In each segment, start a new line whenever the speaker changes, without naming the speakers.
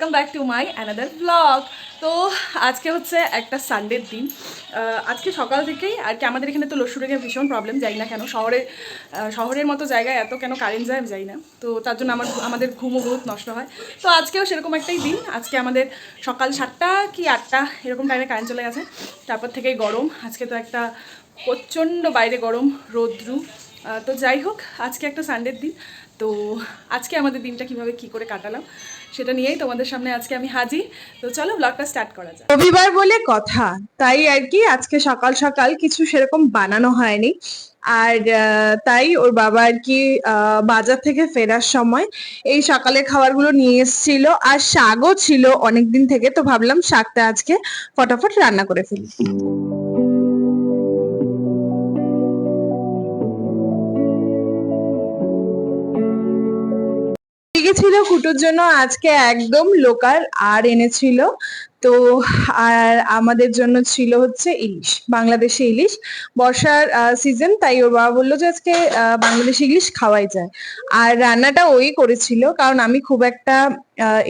Welcome back to my another blog. তো আজকে হচ্ছে একটা সানডের দিন। আজকে সকাল থেকেই আর কি আমাদের এখানে তো লোডশেডিংয়ের ভীষণ প্রবলেম, যাই না কেন শহরের মতো জায়গায় এত কেন কারেন্ট যায় যাই না, তো তার জন্য আমাদের ঘুমও বহুত নষ্ট হয়। তো আজকেও সেরকম একটাই দিন। আজকে আমাদের সকাল 7টা কি 8টা এরকম টাইমে কারেন্ট চলে গেছে। তারপর থেকেই গরম, আজকে তো একটা প্রচণ্ড বাইরে গরম, রৌদ্রু। তো যাই হোক, আজকে একটা সানডের দিন। তো আজকে আমাদের দিনটা কিভাবে কি করে কাটালাম সেটা নিয়েই তোমাদের সামনে আজকে আমি হাজির। তো চলো ব্লগটা স্টার্ট করা যাক।
রবিবার বলে কথা, তাই আর কি আজকে সকাল সকাল কিছু সেরকম বানানো হয়নি। আর তাই ওর বাবা আর কি বাজার থেকে ফেরার সময় এই সকালের খাবারগুলো নিয়ে এসেছিল, আর শাকও ছিল অনেকদিন থেকে, তো ভাবলাম শাকটা আজকে ফটাফট রান্না করে ফেলি। ছিল কুটুর জন্য আজকে একদম লোকাল আর এনেছিল। তো আর আমাদের জন্য ছিল হচ্ছে ইলিশ, বাংলাদেশি ইলিশ। বর্ষার সিজন, তাই ওর বাবা বললো যে আজকে বাংলাদেশি ইলিশ খাওয়াই যায়। আর রান্নাটা ওই করেছিল, কারণ আমি খুব একটা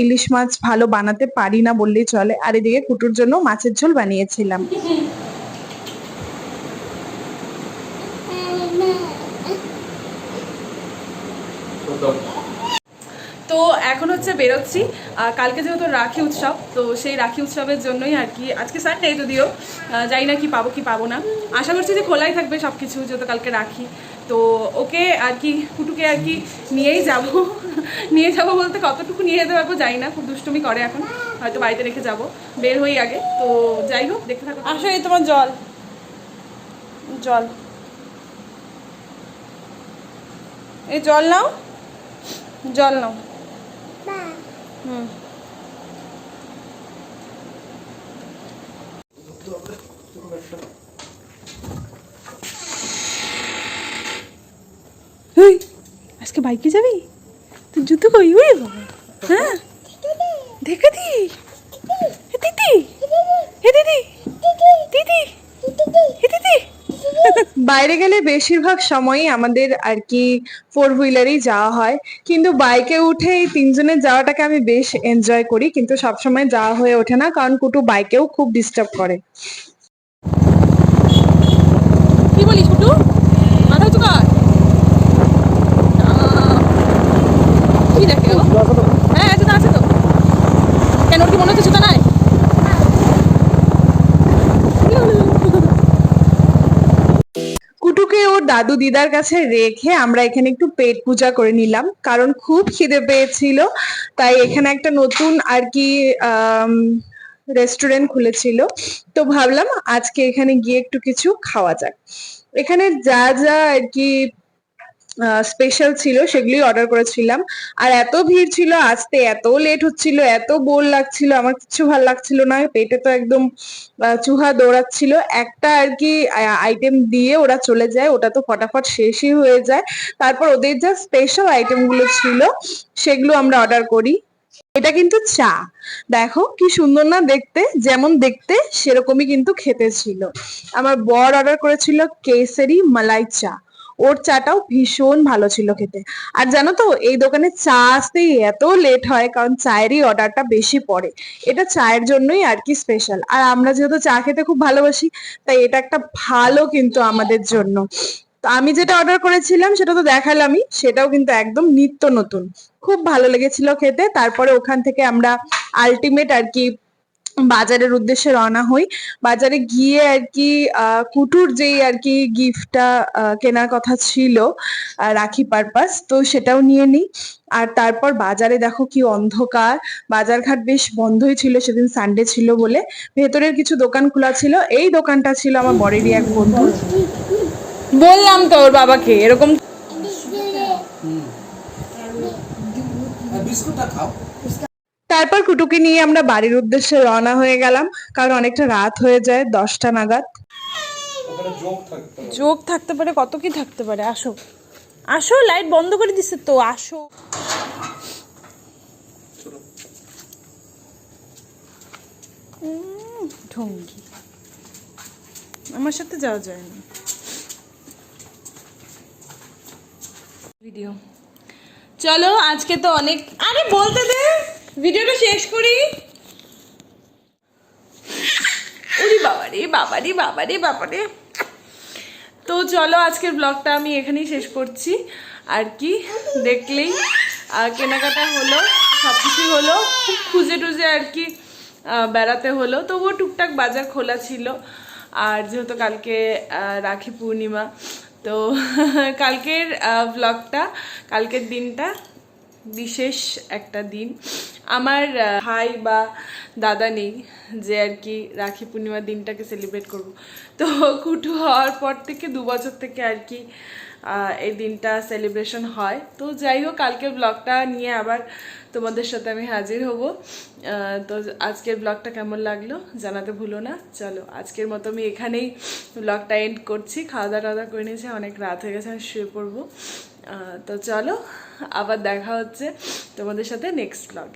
ইলিশ মাছ ভালো বানাতে পারি না বললেই চলে। আর এদিকে কুটুর জন্য মাছের ঝোল বানিয়েছিলাম।
তো এখন হচ্ছে বেরোচ্ছি। কালকে যেহেতু রাখি উৎসব, তো সেই রাখি উৎসবের জন্যই আর কি আজকে সানডে, যদিও জানি না কি পাবো না। আশা করছি যে খোলাই থাকবে সব কিছু, যেহেতু কালকে রাখি। তো ওকে আর কি, কুটুকে আর কি নিয়েই যাব। নিয়ে যাব বলতে কতটুকু নিয়ে যেতে পারবো জানি না, খুব দুষ্টুমি করে এখন, হয়তো বাড়িতে রেখে যাব, বের হই আগে। তো যাই হোক, দেখতে থাকো। আসো, এই তোমার জল জল এই জল নাও, জল নাও। হুম, আজকে বাইকে যাবি? তুই জুতো কই? ওরে বাবা, হ্যাঁ দেখে দি। হে দিদি, হে দিদি, দিদি, হে দিদি।
বাইরে গেলে বেশিরভাগ সময়ই আমাদের আর কি ফোর হুইলারেই যাওয়া হয়, কিন্তু বাইকে উঠে এই তিনজনের যাওয়াটাকে আমি বেশ এনজয় করি, কিন্তু সবসময় যাওয়া হয়ে ওঠে না, কারণ কুটু বাইকেও খুব ডিস্টার্ব করে।
কি বলিস কুটু? মাথা উঁচু কর। কি দেখে ও? হ্যাঁ, জুতা আছে তো। কেন, ওর কি মনে হচ্ছে জুতা নাই?
কুটুকে ওর দাদু দিদার কাছে রেখে আমরা এখানে একটু পেট পূজা করে নিলাম, কারণ খুব খিদে পেয়েছিল। তাই এখানে একটা নতুন আর কি রেস্টুরেন্ট খুলেছিল, তো ভাবলাম আজকে এখানে গিয়ে একটু কিছু খাওয়া যাক। এখানে যা যা আর কি স্পেশাল ছিল সেগুলোই অর্ডার করেছিলাম। আর এত ভিড় ছিল, আসতে এত লেট হচ্ছিল, এত বোর লাগছিল, আমার কিছু ভালো লাগছিল না, পেটে তো একদম চুহা দৌড়াচ্ছিল। একটা আর কি আইটেম দিয়ে ওরা চলে যায়, ওটা তো ফটাফট শেষই হয়ে যায়। তারপর ওদের যা স্পেশাল আইটেম গুলো ছিল সেগুলো আমরা অর্ডার করি। এটা কিন্তু চা, দেখো কি সুন্দর না দেখতে, যেমন দেখতে সেরকমই কিন্তু খেতে ছিল। আমার বর অর্ডার করেছিল কেসরি মালাই চা, ওর চাটাও ভীষণ ভালো ছিল খেতে। আর জানো তো, এই দোকানে চা আসতেই এত লেট হয়, কারণ চায়েরই অর্ডারটা বেশি পড়ে। এটা চায়ের জন্যই আর কি স্পেশাল, আর আমরা যেহেতু চা খেতে খুব ভালোবাসি, তাই এটা একটা ভালো কিন্তু আমাদের জন্য। তো আমি যেটা অর্ডার করেছিলাম সেটা তো দেখালামই, সেটাও কিন্তু একদম নিত্য নতুন, খুব ভালো লেগেছিল খেতে। তারপরে ওখান থেকে আমরা আলটিমেট আর কি বাজারের উদ্দেশ্যে রওনা হই। বাজারে গিয়ে আর কি কুটুর যেই আর কি গিফটটা কেনার কথা ছিল রাখি পারপাস, তো সেটাও নিয়ে নিই। আর তারপর বাজারে দেখো কি অন্ধকার, বাজারঘাট বেশ বন্ধই ছিল, সেদিন সানডে ছিল বলে। ভেতরের কিছু দোকান খোলা ছিল, এই দোকানটা ছিল আমার বরেরই এক বন্ধু।
বললাম তো ওর বাবাকে এরকম।
তারপর কুটুকে নিয়ে আমরা বাড়ির উদ্দেশ্যে রওনা হয়ে গেলাম, কারণ অনেকটা রাত হয়ে যায়, 10টা নাগাদ।
যোগ থাকতে পারে, কত কি থাকতে পারে। আসো আসো, লাইট বন্ধ করে দিছে তো, আসো। ঢঙ্গি, আমার সাথে যাওয়া যায় না। ভিডিও চলো, আজকে তো অনেক, আরে বলতে দে, ভিডিওটা শেষ করি। ওরে বাবারে বাবারে বাবারে বাবারে। তো চলো আজকের ব্লগটা আমি এখানেই শেষ করছি। আর কি দেখলেই কেনাকাটা হলো, সব কিছুই হলো, খুব খুঁজে টুজে আর কি বেড়াতে হলো, তবুও টুকটাক বাজার খোলা ছিল। আর যেহেতু কালকে রাখি পূর্ণিমা, তো কালকের ব্লগটা, কালকের দিনটা বিশেষ একটা দিন। আমার ভাই বা দাদা নেই যে আর কি রাখি পূর্ণিমার দিনটাকে সেলিব্রেট করব। তো কুটু হওয়ার পর থেকে 2 বছর থেকে আর কি এই দিনটা সেলিব্রেশন হয়। তো যাই হোক, কালকের ব্লগটা নিয়ে আবার তোমাদের সাথে আমি হাজির হব। তো আজকের ব্লগটা কেমন লাগলো জানাতে ভুলো না। চলো আজকের মতো আমি এখানেই ব্লগটা এন্ড করছি। খাওয়া দাওয়া করে নিয়েছি, অনেক রাত হয়ে গেছে, আমি শুয়ে পড়বো। তো চলো আবার দেখা হচ্ছে তোমাদের সাথে নেক্সট ব্লগে।